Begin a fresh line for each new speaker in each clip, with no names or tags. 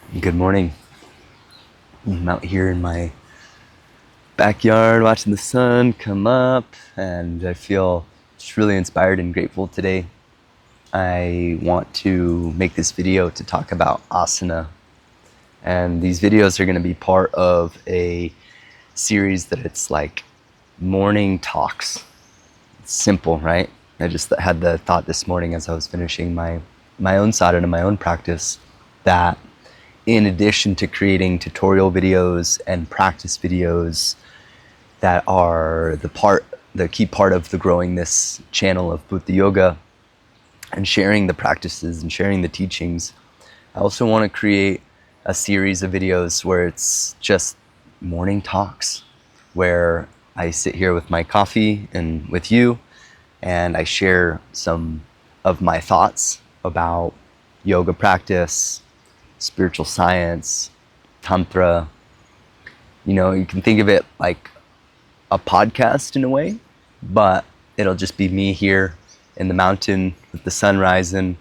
Good morning. I'm out here in my backyard watching the sun come up, and I feel just really inspired and grateful today. I want to make this video to talk about asana, and these videos are going to be part of a series that it's like morning talks. It's simple, right? I just had the thought this morning as I was finishing my own sadhana, my own practice, that in addition to creating tutorial videos and practice videos that are the key part of the growing this channel of Bhuta Yoga and sharing the practices and sharing the teachings, I also want to create a series of videos where it's just morning talks, where I sit here with my coffee and with you, and I share some of my thoughts about yoga practice, spiritual science, tantra. You can think of it like a podcast in a way, but it'll just be me here in the mountain with the sun rising,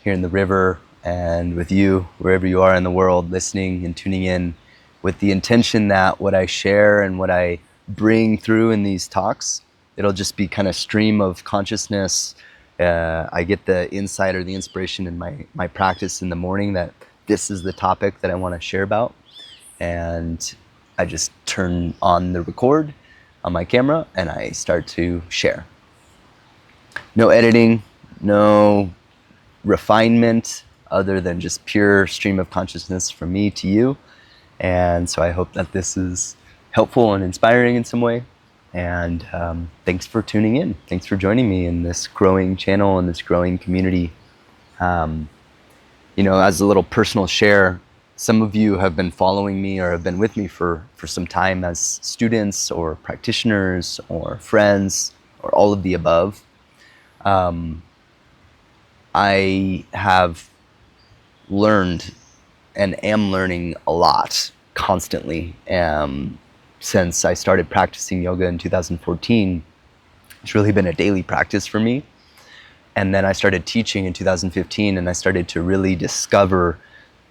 here in the river, and with you wherever you are in the world, listening and tuning in, with the intention that what I share and what I bring through in these talks, it'll just be kind of stream of consciousness. I get the insight or the inspiration in my practice in the morning that this is the topic that I want to share about, and I just turn on the record on my camera and I start to share. No editing, no refinement, other than just pure stream of consciousness from me to you. And so I hope that this is helpful and inspiring in some way. And thanks for tuning in. Thanks for joining me in this growing channel and this growing community. As a little personal share, some of you have been following me or have been with me for some time as students or practitioners or friends or all of the above. I have learned and am learning a lot constantly since I started practicing yoga in 2014. It's really been a daily practice for me. And then I started teaching in 2015, and I started to really discover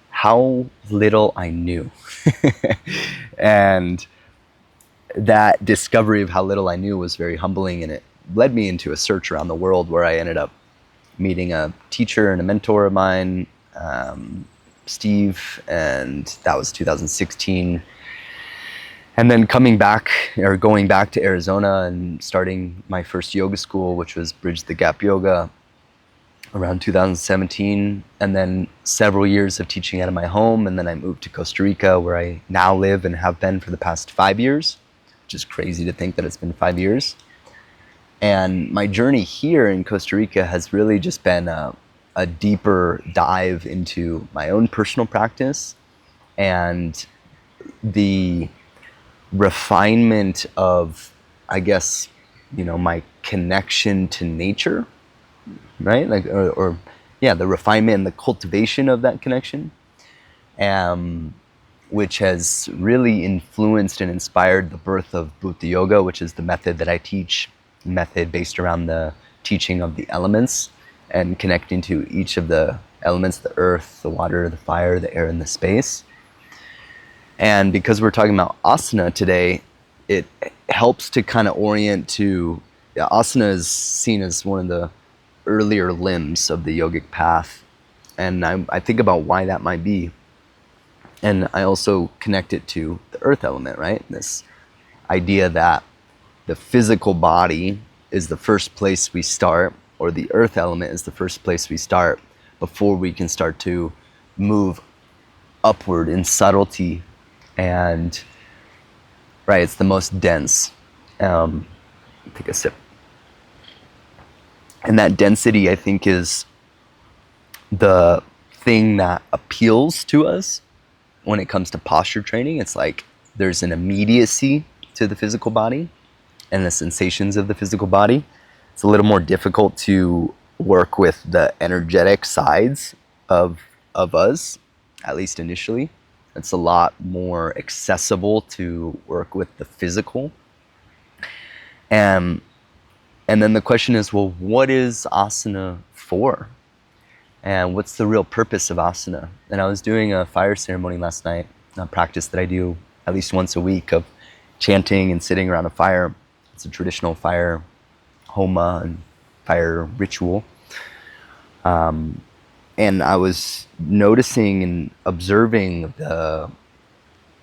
how little I knew. And that discovery of how little I knew was very humbling, and it led me into a search around the world where I ended up meeting a teacher and a mentor of mine, Steve, and that was 2016. And then going back to Arizona and starting my first yoga school, which was Bridge the Gap Yoga, around 2017. And then several years of teaching out of my home. And then I moved to Costa Rica, where I now live and have been for the past 5 years, which is crazy to think that it's been 5 years. And my journey here in Costa Rica has really just been a deeper dive into my own personal practice and the refinement of, I guess, my connection to nature, right? The refinement and the cultivation of that connection, which has really influenced and inspired the birth of Bhuta Yoga, which is the method that I teach, method based around the teaching of the elements and connecting to each of the elements, the earth, the water, the fire, the air, and the space. And because we're talking about asana today, it helps to kind of orient to, asana is seen as one of the earlier limbs of the yogic path. And I think about why that might be. And I also connect it to the earth element, right? This idea that the physical body is the first place we start, or the earth element is the first place we start before we can start to move upward in subtlety. And right, it's the most dense. Take a sip. And that density, I think, is the thing that appeals to us when it comes to posture training. It's like there's an immediacy to the physical body and the sensations of the physical body. It's a little more difficult to work with the energetic sides of us, at least initially. It's a lot more accessible to work with the physical. And then the question is, well, what is asana for? and what's the real purpose of asana. And I was doing a fire ceremony last night, a practice that I do at least once a week of chanting and sitting around a fire. It's a traditional fire homa and fire ritual. And I was noticing and observing the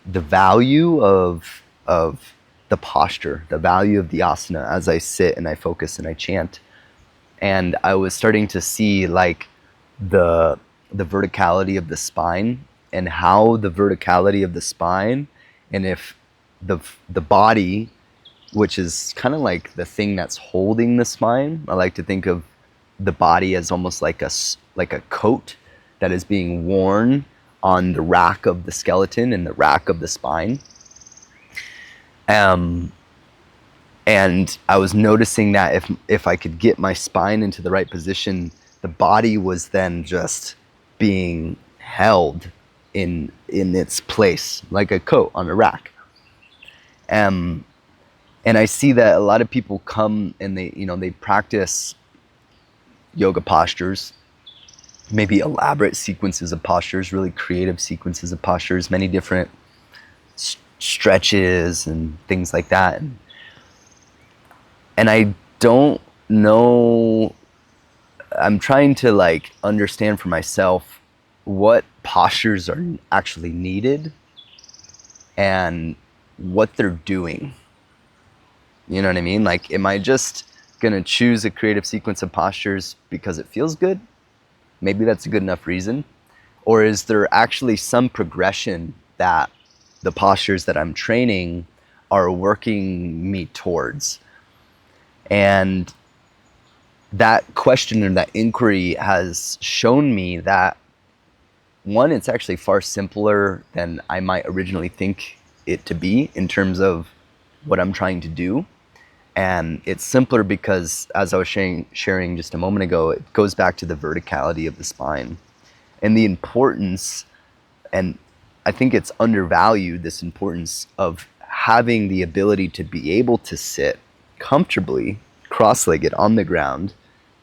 value of the posture, the value of the asana as I sit and I focus and I chant. And I was starting to see like the verticality of the spine, and how the verticality of the spine, and if the body, which is kind of like the thing that's holding the spine. I like to think of the body as almost like a coat that is being worn on the rack of the skeleton and the rack of the spine. And I was noticing that if I could get my spine into the right position, the body was then just being held in its place like a coat on a rack. And I see that a lot of people come and they practice yoga postures, maybe elaborate sequences of postures, really creative sequences of postures, many different stretches and things like that. And I don't know, I'm trying to like understand for myself what postures are actually needed and what they're doing. You know what I mean? Like, am I just gonna choose a creative sequence of postures because it feels good? Maybe that's a good enough reason. Or is there actually some progression that the postures that I'm training are working me towards? And that question and that inquiry has shown me that, one, it's actually far simpler than I might originally think it to be in terms of what I'm trying to do. And it's simpler because, as I was sharing just a moment ago, it goes back to the verticality of the spine and the importance, and I think it's undervalued, this importance of having the ability to be able to sit comfortably, cross-legged on the ground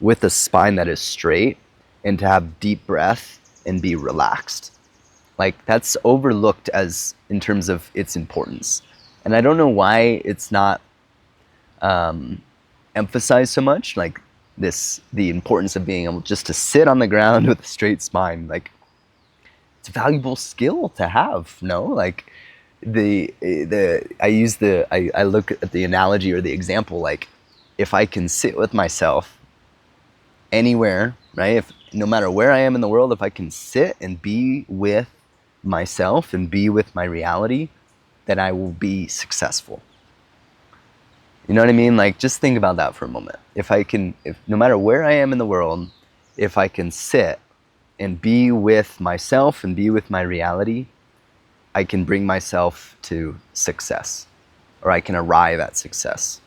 with a spine that is straight, and to have deep breath and be relaxed. Like, that's overlooked as in terms of its importance. And I don't know why it's not emphasized so much, like the importance of being able just to sit on the ground with a straight spine. Like, it's a valuable skill to have, no? Like, I look at the analogy or the example, like, if I can sit with myself anywhere, right? No matter where I am in the world, if I can sit and be with myself and be with my reality, then I will be successful. You know what I mean? Like, just think about that for a moment. If no matter where I am in the world, if I can sit and be with myself and be with my reality, I can bring myself to success, or I can arrive at success.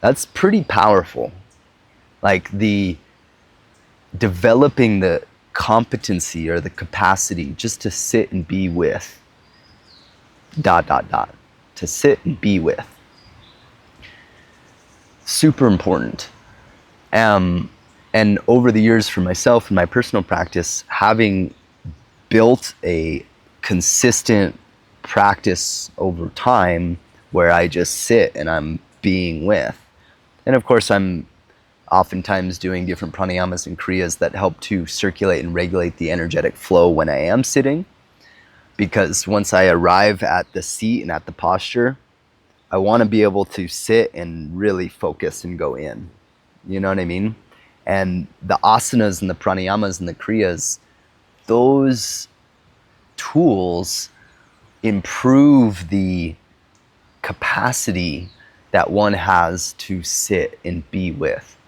That's pretty powerful. Like, developing the competency or the capacity just to sit and be with ... to sit and be with. Super important. And over the years for myself in my personal practice, having built a consistent practice over time where I just sit and I'm being with. And of course, I'm oftentimes doing different pranayamas and kriyas that help to circulate and regulate the energetic flow when I am sitting. Because once I arrive at the seat and at the posture, I want to be able to sit and really focus and go in. You know what I mean? And the asanas and the pranayamas and the kriyas, those tools improve the capacity that one has to sit and be with.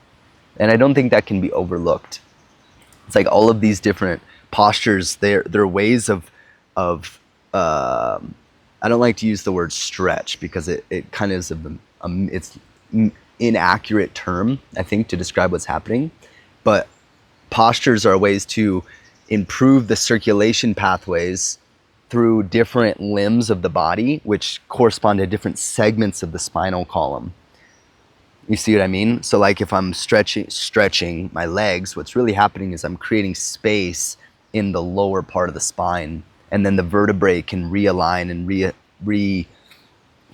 And I don't think that can be overlooked. It's like all of these different postures, they're ways of I don't like to use the word stretch because it kind of is it's inaccurate term, I think, to describe what's happening. But postures are ways to improve the circulation pathways through different limbs of the body, which correspond to different segments of the spinal column. You see what I mean? So like if I'm stretching my legs, what's really happening is I'm creating space in the lower part of the spine, and then the vertebrae can realign and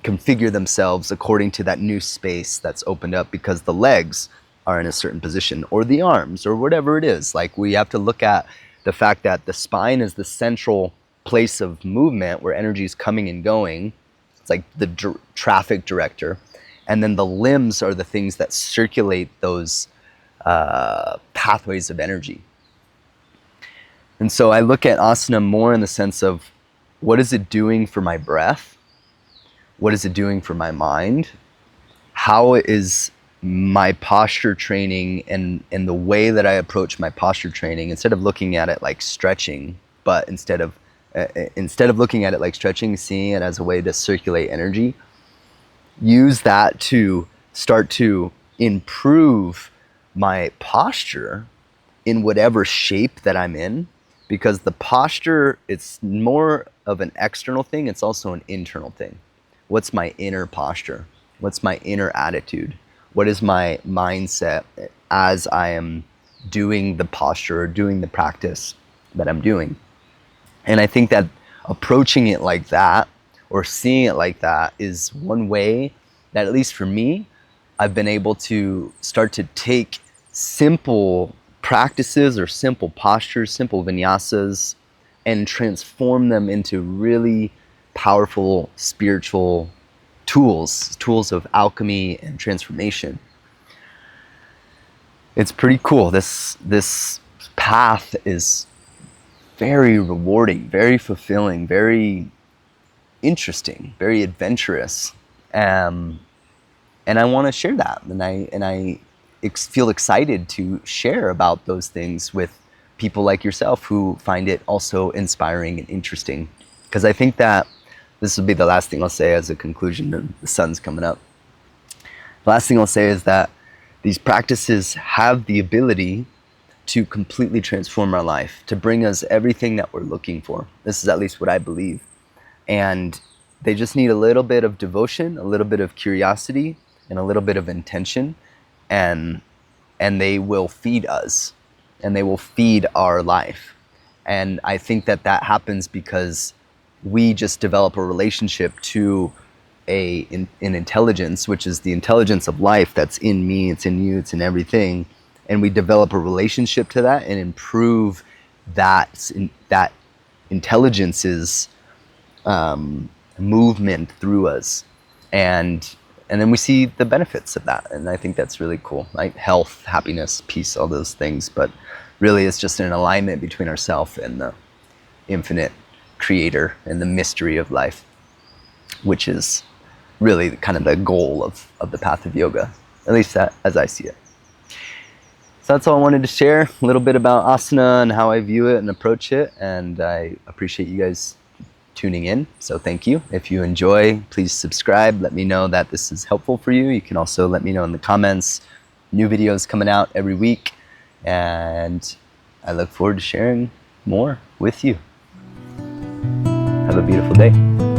reconfigure themselves according to that new space that's opened up because the legs are in a certain position, or the arms, or whatever it is. Like, we have to look at the fact that the spine is the central place of movement where energy is coming and going. It's like the traffic director. And then the limbs are the things that circulate those pathways of energy. And so I look at asana more in the sense of, what is it doing for my breath? What is it doing for my mind? How is my posture training and the way that I approach my posture training, instead of looking at it like stretching, but instead of looking at it like stretching, seeing it as a way to circulate energy, use that to start to improve my posture in whatever shape that I'm in, because the posture, it's more of an external thing, it's also an internal thing. What's my inner posture? What's my inner attitude? What is my mindset as I am doing the posture or doing the practice that I'm doing? And I think that approaching it like that, or seeing it like that, is one way that, at least for me, I've been able to start to take simple practices or simple postures, simple vinyasas, and transform them into really powerful spiritual tools of alchemy and transformation. It's pretty cool. This path is very rewarding, very fulfilling, very interesting, very adventurous, and I want to share that, and I feel excited to share about those things with people like yourself who find it also inspiring and interesting. Because I think that this will be the last thing I'll say as a conclusion, and the sun's coming up. The last thing I'll say is that these practices have the ability to completely transform our life, to bring us everything that we're looking for. This is at least what I believe. And they just need a little bit of devotion, a little bit of curiosity, and a little bit of intention, and they will feed us, and they will feed our life. And I think that happens because we just develop a relationship to an intelligence, which is the intelligence of life that's in me, it's in you, it's in everything. And we develop a relationship to that and improve that intelligence's movement through us. And then we see the benefits of that. And I think that's really cool, right? Health, happiness, peace, all those things. But really, it's just an alignment between ourselves and the infinite creator and the mystery of life, which is really kind of the goal of the path of yoga, at least that, as I see it. So that's all I wanted to share, a little bit about asana and how I view it and approach it. And I appreciate you guys tuning in, so thank you. If you enjoy, please subscribe. Let me know that this is helpful for you. You can also let me know in the comments. New videos coming out every week, and I look forward to sharing more with you. Have a beautiful day.